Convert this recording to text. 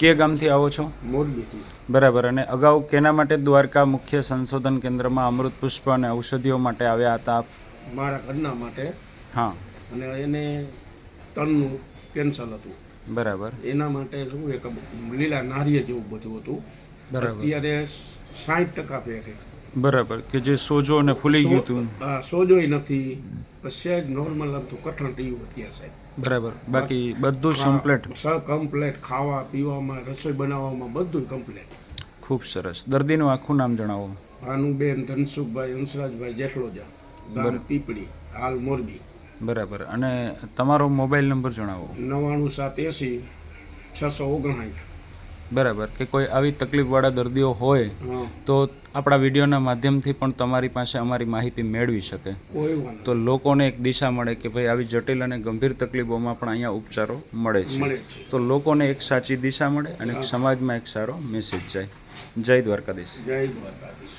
કે ગામથી આવો છો? મોરબીથી. બરાબર. અને અગાઉ કેના માટે દ્વારકા મુખ્ય સંશોધન કેન્દ્રમાં અમૃત પુષ્પ અને ઔષધિઓ માટે આવ્યા હતા આપ? મારા ઘરના માટે. હા. અને એને તનનું કેન્સર હતું. બરાબર. એના માટે શું એક લીલા નારિયેળ જેવું બધું હતું. બરાબર. અત્યારે 60% ફેર. બરાબર. કે જે સોજો અને ફૂલી ગયું હતું. સોજોય નથી, પછી નોર્મલ હતું, કઠણ ટીયું અત્યારે સાહેબ. બરાબર. બાકી બધું કમ્પ્લીટ? કમ્પ્લીટ. ખાવા પીવામાં, રસોઈ બનાવવામાં બધું કમ્પ્લીટ. ખૂબ સરસ. દર્દીનું આખું નામ જણાવો. ભાનુબેન ધનસુખભાઈ હંસરાજભાઈ જેઠલોજા, ગામ પીપળી, હાલ મોરબી. બરાબર. અને તમારો મોબાઈલ નંબર જણાવો. 9780 659. બરાબર. કે કોઈ આવી તકલીફવાળા દર્દીઓ હોય તો આપણા વિડીયોના માધ્યમથી પણ તમારી પાસે અમારી માહિતી મેળવી શકે, તો લોકોને એક દિશા મળે કે ભાઈ આવી જટિલ અને ગંભીર તકલીફોમાં પણ અહીંયા ઉપચારો મળે છે, તો લોકોને એક સાચી દિશા મળે અને સમાજમાં એક સારો મેસેજ જાય. જય દ્વારકાધીશ. જય દ્વારકાધીશ.